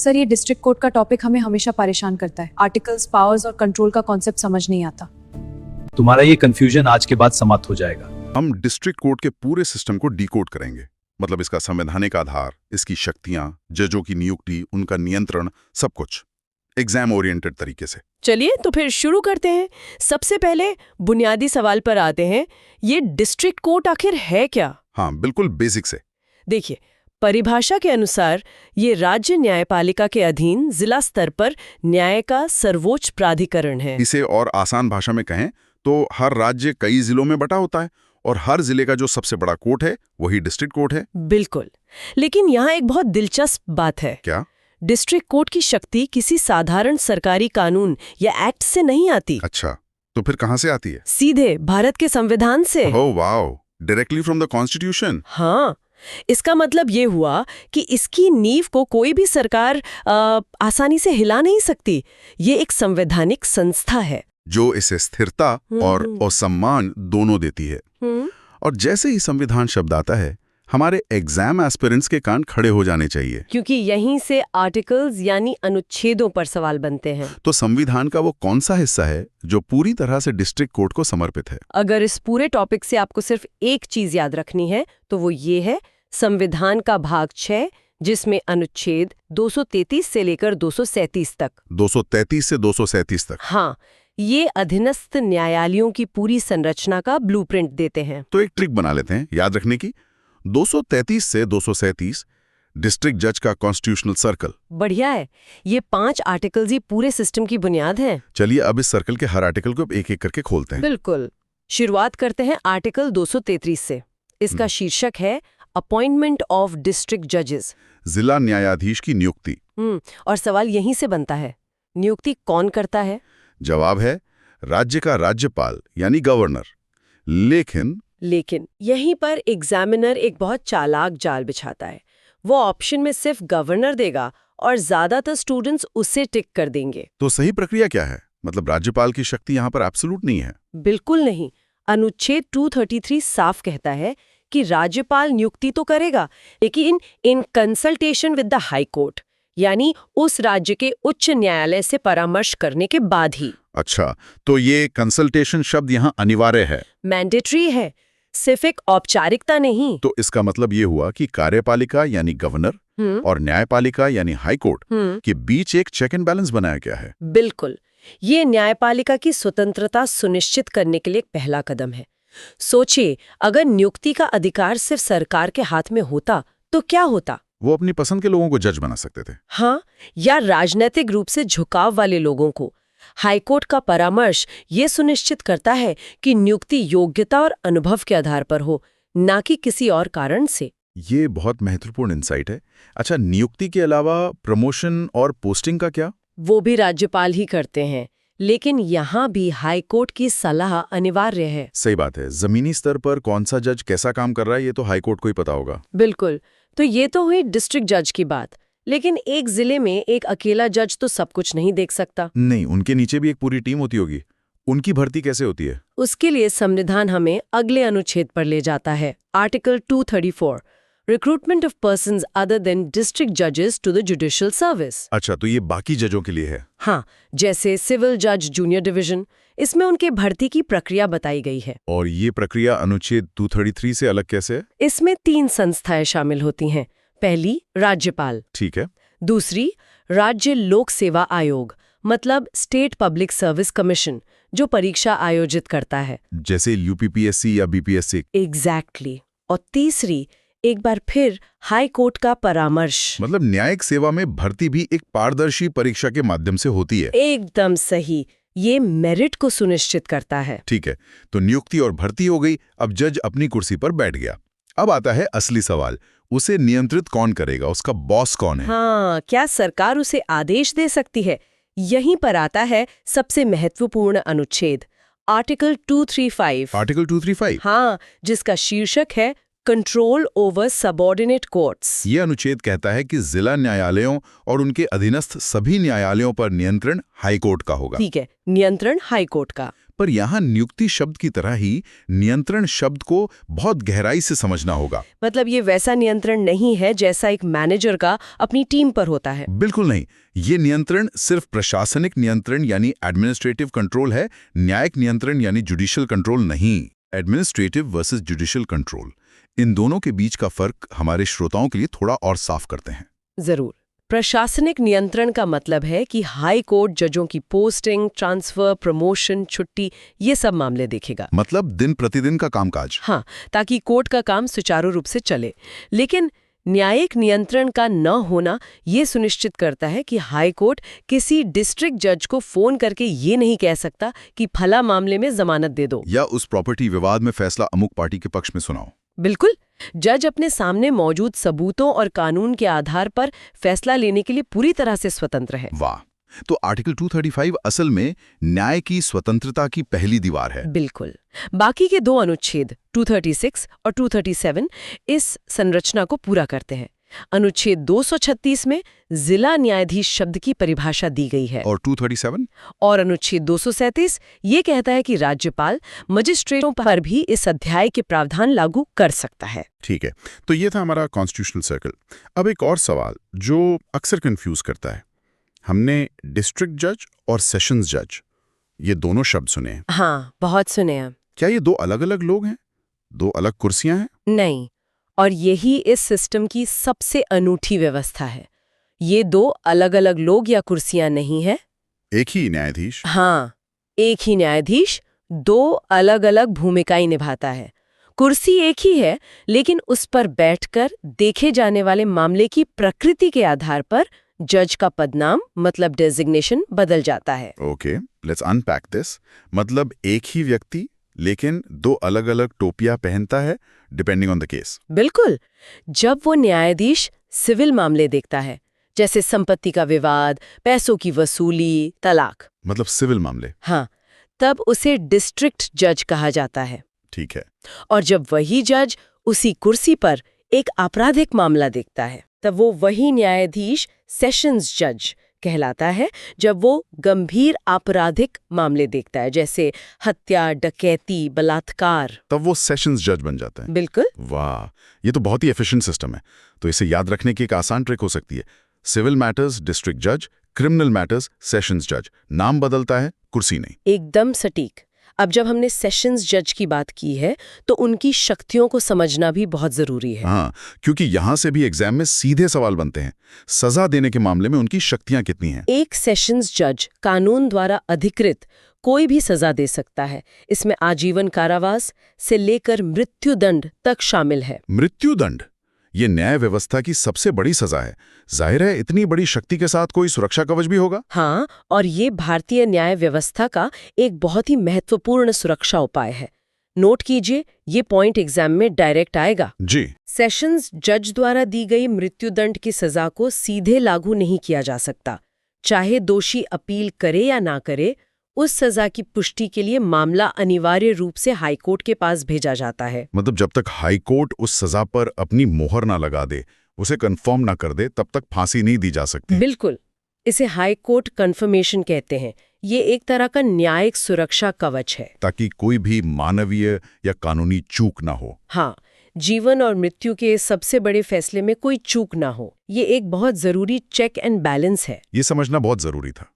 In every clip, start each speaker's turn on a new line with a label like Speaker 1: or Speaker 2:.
Speaker 1: Sir, ये district court का topic हमें हमेशा परेशान करता है। आर्टिकल्स, पावर्स और कंट्रोल का कॉन्सेप्ट समझ नहीं आता।
Speaker 2: तुम्हारा ये कंफ्यूजन आज के बाद समाप्त हो जाएगा।
Speaker 3: हम डिस्ट्रिक्ट कोर्ट के पूरे सिस्टम को डिकोड करेंगे, मतलब इसका संवैधानिक आधार, इसकी शक्तियां, जजों की नियुक्ति, उनका नियंत्रण, सब कुछ एग्जाम ओरिएंटेड तरीके से।
Speaker 4: चलिए तो फिर शुरू करते हैं। सबसे पहले बुनियादी सवाल पर आते हैं, ये डिस्ट्रिक्ट कोर्ट आखिर है क्या?
Speaker 3: हाँ, बिल्कुल बेसिक से।
Speaker 4: देखिए, परिभाषा के अनुसार ये राज्य न्यायपालिका के अधीन जिला स्तर पर न्याय का सर्वोच्च प्राधिकरण है।
Speaker 3: इसे और आसान भाषा में कहें तो हर राज्य कई जिलों में बटा होता है और हर जिले का जो सबसे बड़ा कोर्ट है वही डिस्ट्रिक्ट कोर्ट है।
Speaker 4: बिल्कुल, लेकिन यहाँ एक बहुत दिलचस्प बात है।
Speaker 3: क्या?
Speaker 4: डिस्ट्रिक्ट कोर्ट की शक्ति किसी साधारण सरकारी कानून या एक्ट से नहीं आती।
Speaker 3: अच्छा, तो फिर कहाँ से आती है?
Speaker 4: सीधे भारत के संविधान से।
Speaker 3: Oh wow, directly from the constitution.
Speaker 4: हाँ, इसका मतलब ये हुआ कि इसकी नींव को कोई भी सरकार आसानी से हिला नहीं सकती। ये एक संवैधानिक संस्था है
Speaker 3: जो इसे स्थिरता और असम्मान दोनों देती है। और जैसे ही संविधान शब्द आता है, हमारे एग्जाम एस्पिरेंट्स के कान खड़े हो जाने चाहिए,
Speaker 4: क्योंकि यहीं से आर्टिकल्स यानी अनुच्छेदों पर सवाल बनते हैं।
Speaker 3: तो संविधान का वो कौन सा हिस्सा है जो पूरी तरह से डिस्ट्रिक्ट कोर्ट को समर्पित है?
Speaker 4: अगर इस पूरे टॉपिक से आपको सिर्फ एक चीज याद रखनी है तो वो ये है, संविधान का भाग 6, जिसमें अनुच्छेद 233 से लेकर 237 तक।
Speaker 3: 233 से 237 तक।
Speaker 4: हाँ, ये अधीनस्थ न्यायालयों की पूरी संरचना का ब्लूप्रिंट देते हैं।
Speaker 3: तो एक ट्रिक बना लेते हैं याद रखने की। 233 से 237 डिस्ट्रिक्ट जज का कॉन्स्टिट्यूशनल सर्कल।
Speaker 4: बढ़िया है, ये 5 आर्टिकल्स ही पूरे सिस्टम की बुनियाद हैं।
Speaker 3: चलिए अब इस सर्कल के हर आर्टिकल को एक एक करके खोलते हैं।
Speaker 4: बिल्कुल, शुरुआत करते हैं आर्टिकल 233 से। इसका शीर्षक है अपॉइंटमेंट ऑफ डिस्ट्रिक्ट जजेस,
Speaker 3: जिला न्यायाधीश की नियुक्ति।
Speaker 4: और सवाल यहीं से बनता है, नियुक्ति कौन करता है?
Speaker 3: जवाब है राज्य का राज्यपाल यानी गवर्नर। लेकिन
Speaker 4: यहीं पर एग्जामिनर एक बहुत चालाक जाल बिछाता है। वो ऑप्शन में सिर्फ गवर्नर देगा और ज्यादातर स्टूडेंट्स उससे टिक कर देंगे।
Speaker 3: तो सही प्रक्रिया क्या है? मतलब राज्यपाल की शक्ति यहाँ पर एब्सोल्यूट नहीं है।
Speaker 4: बिल्कुल नहीं। अनुच्छेद 233 साफ कहता है कि राज्यपाल नियुक्ति तो करेगा, लेकिन in consultation with the high court, यानी उस राज्य के उच्च न्यायालय से परामर्श करने के बाद ही।
Speaker 3: अच्छा, तो ये कंसल्टेशन शब्द यहाँ अनिवार्य है,
Speaker 4: मैंडेटरी है, सिर्फ एक औपचारिकता नहीं।
Speaker 3: तो इसका मतलब ये हुआ कि कार्यपालिका यानी गवर्नर और न्यायपालिका यानी हाई कोर्ट के बीच एक चेक एंड बैलेंस बनाया गया है।
Speaker 4: बिल्कुल, ये न्यायपालिका की स्वतंत्रता सुनिश्चित करने के लिए एक पहला कदम है। सोचिए, अगर नियुक्ति का अधिकार सिर्फ सरकार के हाथ में होता तो क्या होता?
Speaker 3: वो अपनी पसंद के लोगों को जज बना सकते थे।
Speaker 4: हाँ, या राजनीतिक रूप से झुकाव वाले लोगों को। हाईकोर्ट का परामर्श ये सुनिश्चित करता है कि नियुक्ति योग्यता और अनुभव के आधार पर हो, ना कि किसी और कारण से।
Speaker 3: ये बहुत महत्वपूर्ण इंसाइट है। अच्छा, नियुक्ति के अलावा प्रमोशन और पोस्टिंग का क्या?
Speaker 4: वो भी राज्यपाल ही करते हैं, लेकिन यहाँ भी हाईकोर्ट की सलाह अनिवार्य है।
Speaker 3: सही बात है। जमीनी स्तर पर कौन सा जज कैसा काम कर रहा है ये तो हाईकोर्ट को ही पता होगा।
Speaker 4: बिल्कुल, तो ये तो हुई डिस्ट्रिक्ट जज की बात, लेकिन एक जिले में एक अकेला जज तो सब कुछ नहीं देख सकता।
Speaker 3: नहीं, उनके नीचे भी एक पूरी टीम होती होगी। उनकी भर्ती कैसे होती है?
Speaker 4: उसके लिए संविधान हमें अगले अनुच्छेद पर ले जाता है, article 234, recruitment of persons other than district जजेस टू द जुडिशियल सर्विस।
Speaker 3: अच्छा, तो ये बाकी जजों के लिए है।
Speaker 4: हाँ, जैसे सिविल जज जूनियर डिवीजन, इसमें उनके भर्ती की प्रक्रिया बताई गई है।
Speaker 3: और ये प्रक्रिया अनुच्छेद 233 से अलग कैसे है?
Speaker 4: इसमें 3 संस्थाएं शामिल होती हैं। पहली, राज्यपाल।
Speaker 3: ठीक है।
Speaker 4: दूसरी, राज्य लोक सेवा आयोग, मतलब स्टेट पब्लिक सर्विस कमीशन, जो परीक्षा आयोजित करता है,
Speaker 3: जैसे यूपीपीएससी या बीपीएससी।
Speaker 4: एग्जैक्टली। और तीसरी, एक बार फिर हाई कोर्ट का परामर्श।
Speaker 3: मतलब न्यायिक सेवा में भर्ती भी एक पारदर्शी परीक्षा के माध्यम से होती है।
Speaker 4: एकदम सही, ये मेरिट को सुनिश्चित करता है।
Speaker 3: ठीक है, तो नियुक्ति और भर्ती हो गई। अब जज अपनी कुर्सी पर बैठ गया। अब आता है असली सवाल, उसे नियंत्रित कौन करेगा? उसका बॉस कौन है?
Speaker 4: हाँ, क्या सरकार उसे आदेश दे सकती है? यहीं पर आता है सबसे महत्वपूर्ण अनुच्छेद, आर्टिकल 235।
Speaker 3: आर्टिकल 235?
Speaker 4: हाँ, जिसका शीर्षक है कंट्रोल ओवर सबऑर्डिनेट कोर्ट्स।
Speaker 3: ये अनुच्छेद कहता है कि जिला न्यायालयों और उनके अधीनस्थ सभी न्यायालयों पर नियंत्रण हाईकोर्ट का होगा।
Speaker 4: ठीक है, नियंत्रण हाईकोर्ट का।
Speaker 3: पर यहाँ नियुक्ति शब्द की तरह ही नियंत्रण शब्द को बहुत गहराई से समझना होगा।
Speaker 4: मतलब ये वैसा नियंत्रण नहीं है जैसा एक मैनेजर का अपनी टीम पर होता है।
Speaker 3: बिल्कुल नहीं। ये नियंत्रण सिर्फ प्रशासनिक नियंत्रण यानी एडमिनिस्ट्रेटिव कंट्रोल है, न्यायिक नियंत्रण यानी जुडिशियल कंट्रोल नहीं। एडमिनिस्ट्रेटिव वर्सेस जुडिशियल कंट्रोल, इन दोनों के बीच का फर्क हमारे श्रोताओं के लिए थोड़ा और साफ करते हैं।
Speaker 4: जरूर। प्रशासनिक नियंत्रण का मतलब है कि हाई कोर्ट जजों की पोस्टिंग, ट्रांसफर, प्रमोशन, छुट्टी, ये सब मामले देखेगा।
Speaker 3: मतलब दिन प्रतिदिन का कामकाज।
Speaker 4: हाँ, ताकि कोर्ट का काम सुचारू रूप से चले। लेकिन न्यायिक नियंत्रण का न होना ये सुनिश्चित करता है कि हाई कोर्ट किसी डिस्ट्रिक्ट जज को फोन करके ये नहीं कह सकता कि फला मामले में जमानत दे दो,
Speaker 3: या उस प्रॉपर्टी विवाद में फैसला अमुक पार्टी के पक्ष में सुनाओ।
Speaker 4: बिल्कुल। जज अपने सामने मौजूद सबूतों और कानून के आधार पर फैसला लेने के लिए पूरी तरह से स्वतंत्र है।
Speaker 3: वाह, तो आर्टिकल 235 असल में न्याय की स्वतंत्रता की पहली दीवार है।
Speaker 4: बिल्कुल। बाकी के दो अनुच्छेद 236 और 237 इस संरचना को पूरा करते हैं। अनुच्छेद 236 में जिला न्यायाधीश शब्द की परिभाषा दी गई है,
Speaker 3: और 237
Speaker 4: और अनुच्छेद 237 ये कहता है कि राज्यपाल मजिस्ट्रेटों पर भी इस अध्याय के प्रावधान लागू कर सकता है।
Speaker 3: ठीक है, तो ये था हमारा कॉन्स्टिट्यूशनल सर्कल। अब एक और सवाल जो अक्सर कंफ्यूज करता है। हमने डिस्ट्रिक्ट जज और सेशंस जज ये दोनों शब्द सुने हैं।
Speaker 4: हाँ, बहुत सुने हैं।
Speaker 3: क्या ये दो अलग अलग लोग हैं, दो अलग कुर्सियां हैं?
Speaker 4: नहीं, और यही इस सिस्टम की सबसे अनूठी व्यवस्था है। ये दो अलग अलग लोग या कुर्सियां नहीं है।
Speaker 3: एक ही न्यायाधीश।
Speaker 4: हाँ, एक ही न्यायाधीश दो अलग अलग भूमिकाएं निभाता है। कुर्सी एक ही है, लेकिन उस पर बैठकर देखे जाने वाले मामले की प्रकृति के आधार पर जज का पदनाम मतलब डेजिग्नेशन बदल जाता है।
Speaker 3: Okay, let's unpack this. मतलब एक ही व्यक्ति लेकिन दो अलग अलग टोपियां पहनता है डिपेंडिंग ऑन द केस।
Speaker 4: बिल्कुल। जब वो न्यायाधीश सिविल मामले देखता है, जैसे संपत्ति का विवाद, पैसों की वसूली, तलाक,
Speaker 3: मतलब सिविल मामले।
Speaker 4: हाँ, तब उसे डिस्ट्रिक्ट जज कहा जाता है।
Speaker 3: ठीक है।
Speaker 4: और जब वही जज उसी कुर्सी पर एक आपराधिक मामला देखता है, तब वो वही न्यायाधीश सेशंस जज कहलाता है। जब वो गंभीर आपराधिक मामले देखता है, जैसे हत्या, डकैती, बलात्कार,
Speaker 3: तब वो सेशंस जज बन जाता है।
Speaker 4: बिल्कुल।
Speaker 3: वाह, ये तो बहुत ही एफिशिएंट सिस्टम है। तो इसे याद रखने की एक आसान ट्रिक हो सकती है। सिविल मैटर्स डिस्ट्रिक्ट जज, क्रिमिनल मैटर्स सेशंस जज। नाम बदलता है, कुर्सी नहीं।
Speaker 4: एकदम सटीक। अब जब हमने सेशंस जज की बात की है, तो उनकी शक्तियों को समझना भी बहुत जरूरी है।
Speaker 3: हाँ, क्योंकि यहां से भी एग्जाम में सीधे सवाल बनते हैं। सजा देने के मामले में उनकी शक्तियां कितनी हैं?
Speaker 4: एक सेशंस जज कानून द्वारा अधिकृत कोई भी सजा दे सकता है। इसमें आजीवन कारावास से लेकर मृत्युदंड तक शामिल है।
Speaker 3: मृत्युदंड, ये न्याय व्यवस्था की सबसे बड़ी सजा है। जाहिर है इतनी बड़ी शक्ति के साथ कोई सुरक्षा कवच भी होगा।
Speaker 4: हाँ, और ये भारतीय न्याय व्यवस्था का एक बहुत ही महत्वपूर्ण सुरक्षा उपाय है। नोट कीजिए, ये पॉइंट एग्जाम में डायरेक्ट आएगा।
Speaker 3: जी।
Speaker 4: सेशंस जज द्वारा दी गई मृत्युदंड की सजा को सीधे लागू नहीं किया जा सकता। चाहे दोषी अपील करे या ना करे, उस सजा की पुष्टि के लिए मामला अनिवार्य रूप से हाईकोर्ट के पास भेजा जाता है।
Speaker 3: मतलब जब तक हाईकोर्ट उस सजा पर अपनी मोहर ना लगा दे, उसे कंफर्म ना कर दे, तब तक फांसी नहीं दी जा सकती।
Speaker 4: बिल्कुल। इसे हाईकोर्ट कन्फर्मेशन कहते हैं। ये एक तरह का न्यायिक सुरक्षा कवच है,
Speaker 3: ताकि कोई भी मानवीय या कानूनी चूक ना हो।
Speaker 4: हाँ, जीवन और मृत्यु के सबसे बड़े फैसले में कोई चूक ना हो। ये एक बहुत जरूरी चेक एंड बैलेंस है।
Speaker 3: ये समझना बहुत जरूरी था।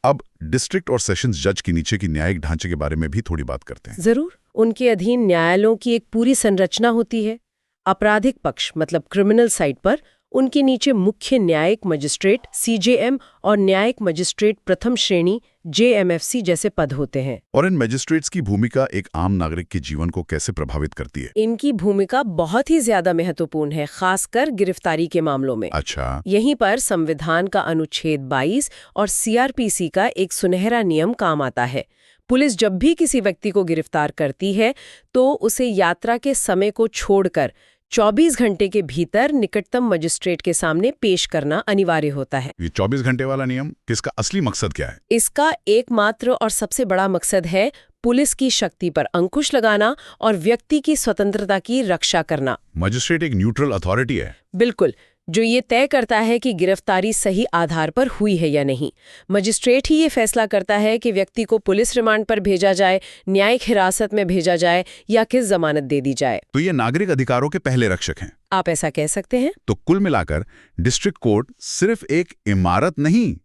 Speaker 3: अब डिस्ट्रिक्ट और सेशंस जज के नीचे की न्यायिक ढांचे के बारे में भी थोड़ी बात करते हैं।
Speaker 4: जरूर। उनके अधीन न्यायालयों की एक पूरी संरचना होती है। आपराधिक पक्ष मतलब क्रिमिनल साइड पर उनके नीचे मुख्य न्यायिक मजिस्ट्रेट सीजेएम और न्यायिक मजिस्ट्रेट प्रथम श्रेणी जेएमएफसी जैसे पद होते हैं।
Speaker 3: और इन मजिस्ट्रेट्स की भूमिका एक आम नागरिक के जीवन को कैसे प्रभावित करती है?
Speaker 4: इनकी भूमिका बहुत ही ज्यादा महत्वपूर्ण है, खासकर गिरफ्तारी के मामलों में।
Speaker 3: अच्छा।
Speaker 4: यहीं पर संविधान का अनुच्छेद 22 और सीआरपीसी का एक सुनहरा नियम काम आता है। पुलिस जब भी किसी व्यक्ति को गिरफ्तार करती है, तो उसे यात्रा के समय को छोड़कर 24 घंटे के भीतर निकटतम मजिस्ट्रेट के सामने पेश करना अनिवार्य होता है।
Speaker 3: ये 24 घंटे वाला नियम, किसका असली मकसद क्या है?
Speaker 4: इसका एकमात्र और सबसे बड़ा मकसद है पुलिस की शक्ति पर अंकुश लगाना और व्यक्ति की स्वतंत्रता की रक्षा करना।
Speaker 3: मजिस्ट्रेट एक न्यूट्रल अथॉरिटी है।
Speaker 4: बिल्कुल, जो ये तय करता है कि गिरफ्तारी सही आधार पर हुई है या नहीं। मजिस्ट्रेट ही ये फैसला करता है कि व्यक्ति को पुलिस रिमांड पर भेजा जाए, न्यायिक हिरासत में भेजा जाए या किस जमानत दे दी जाए।
Speaker 3: तो ये नागरिक अधिकारों के पहले रक्षक हैं।
Speaker 4: आप ऐसा कह सकते हैं।
Speaker 3: तो कुल मिलाकर डिस्ट्रिक्ट कोर्ट सिर्फ एक इमारत नहीं,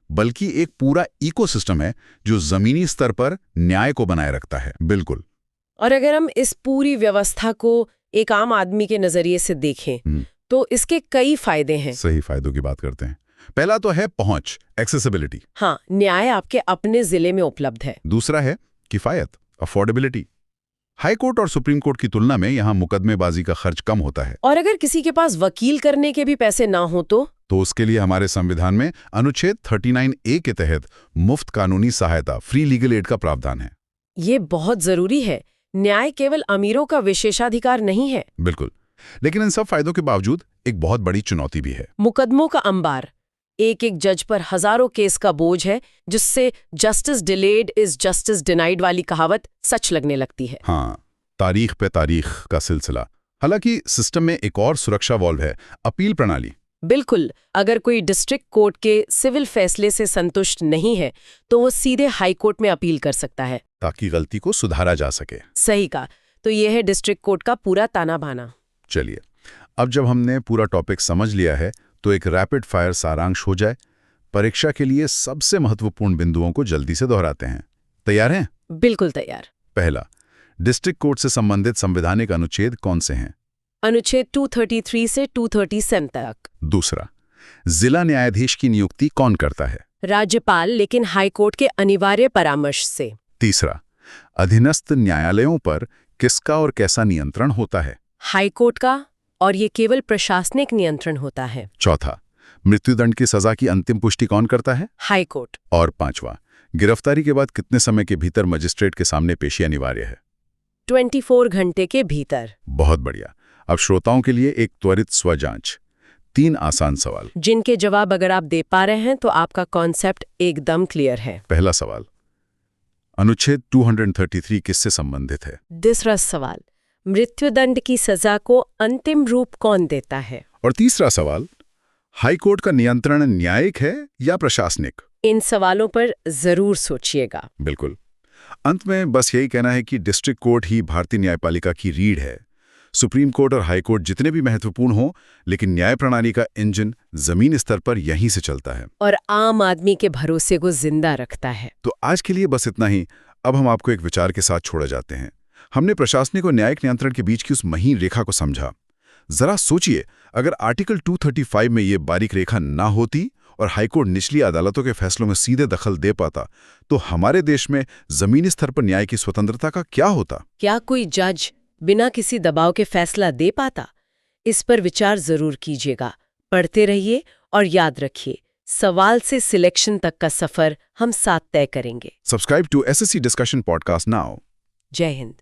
Speaker 3: बल्कि एक पूरा इकोसिस्टम है जो जमीनी स्तर पर न्याय को बनाए रखता है। बिल्कुल।
Speaker 4: और अगर हम इस पूरी व्यवस्था को एक आम आदमी के नजरिए से देखें तो इसके कई फायदे हैं।
Speaker 3: सही फायदों की बात करते हैं। पहला तो है पहुंच, एक्सेसिबिलिटी।
Speaker 4: हाँ, न्याय आपके अपने जिले में उपलब्ध है।
Speaker 3: दूसरा है किफायत, अफोर्डेबिलिटी। हाई कोर्ट और सुप्रीम कोर्ट की तुलना में यहाँ मुकदमेबाजी का खर्च कम होता है।
Speaker 4: और अगर किसी के पास वकील करने के भी पैसे ना हो तो
Speaker 3: उसके लिए हमारे संविधान में अनुच्छेद 39A के तहत मुफ्त कानूनी सहायता, फ्री लीगल एड का प्रावधान है।
Speaker 4: ये बहुत जरूरी है। न्याय केवल अमीरों का विशेषाधिकार नहीं है।
Speaker 3: बिल्कुल। लेकिन इन सब फायदों के बावजूद एक बहुत बड़ी चुनौती भी है।
Speaker 4: मुकदमों का अंबार। एक एक जज पर हजारों केस का बोझ है, जिससे justice delayed is justice denied वाली कहावत सच लगने लगती है।
Speaker 3: हाँ, तारीख पे तारीख का सिलसिला। हालांकि सिस्टम में एक और सुरक्षा वॉल्व है, अपील प्रणाली।
Speaker 4: बिल्कुल। अगर कोई डिस्ट्रिक्ट कोर्ट के सिविल फैसले से संतुष्ट नहीं है तो वो सीधे हाई कोर्ट में अपील कर सकता है,
Speaker 3: ताकि गलती को सुधारा जा सके।
Speaker 4: सही कहा। तो ये है डिस्ट्रिक्ट कोर्ट का पूरा ताना बाना।
Speaker 3: चलिए, अब जब हमने पूरा टॉपिक समझ लिया है तो एक रैपिड फायर सारांश हो जाए। परीक्षा के लिए सबसे महत्वपूर्ण बिंदुओं को जल्दी से दोहराते हैं। तैयार हैं?
Speaker 4: बिल्कुल तैयार।
Speaker 3: पहला, डिस्ट्रिक्ट कोर्ट से संबंधित संवैधानिक अनुच्छेद कौन से हैं?
Speaker 4: अनुच्छेद 233 से 237 तक।
Speaker 3: दूसरा, जिला न्यायाधीश की नियुक्ति कौन करता है?
Speaker 4: राज्यपाल, लेकिन हाई कोर्ट के अनिवार्य परामर्श से।
Speaker 3: तीसरा, अधीनस्थ न्यायालयों पर किसका और कैसा नियंत्रण होता है?
Speaker 4: हाई कोर्ट का, और ये केवल प्रशासनिक नियंत्रण होता है।
Speaker 3: चौथा, मृत्युदंड की सजा की अंतिम पुष्टि कौन करता है?
Speaker 4: High court.
Speaker 3: और पांचवा, गिरफ्तारी के बाद कितने समय के भीतर मजिस्ट्रेट के सामने पेशी अनिवार्य है?
Speaker 4: 24 घंटे के भीतर।
Speaker 3: बहुत बढ़िया। अब श्रोताओं के लिए एक त्वरित स्वजांच। 3 आसान सवाल,
Speaker 4: जिनके जवाब अगर आप दे पा रहे हैं तो आपका कॉन्सेप्ट एकदम क्लियर है।
Speaker 3: पहला सवाल, अनुच्छेद 233 किससे संबंधित है?
Speaker 4: दूसरा सवाल, मृत्युदंड की सजा को अंतिम रूप कौन देता है?
Speaker 3: और तीसरा सवाल, हाई कोर्ट का नियंत्रण न्यायिक है या प्रशासनिक?
Speaker 4: इन सवालों पर जरूर सोचिएगा।
Speaker 3: बिल्कुल। अंत में बस यही कहना है कि डिस्ट्रिक्ट कोर्ट ही भारतीय न्यायपालिका की रीढ़ है। सुप्रीम कोर्ट और हाई कोर्ट जितने भी महत्वपूर्ण हो, लेकिन न्याय प्रणाली का इंजन जमीन स्तर पर यहीं से चलता है
Speaker 4: और आम आदमी के भरोसे को जिंदा रखता है।
Speaker 3: तो आज के लिए बस इतना ही। अब हम आपको एक विचार के साथ छोड़े जाते हैं। हमने प्रशासनिक और न्यायिक नियंत्रण के बीच की उस महीन रेखा को समझा। जरा सोचिए, अगर आर्टिकल 235 में ये बारीक रेखा ना होती और हाईकोर्ट निचली अदालतों के फैसलों में सीधे दखल दे पाता, तो हमारे देश में जमीनी स्तर पर न्याय की स्वतंत्रता का क्या होता?
Speaker 4: क्या कोई जज बिना किसी दबाव के फैसला दे पाता? इस पर विचार जरूर कीजिएगा। पढ़ते रहिए और याद रखिए, सवाल से सिलेक्शन तक का सफर हम साथ तय करेंगे।
Speaker 3: Subscribe to SSC discussion podcast now.
Speaker 4: जय हिंद।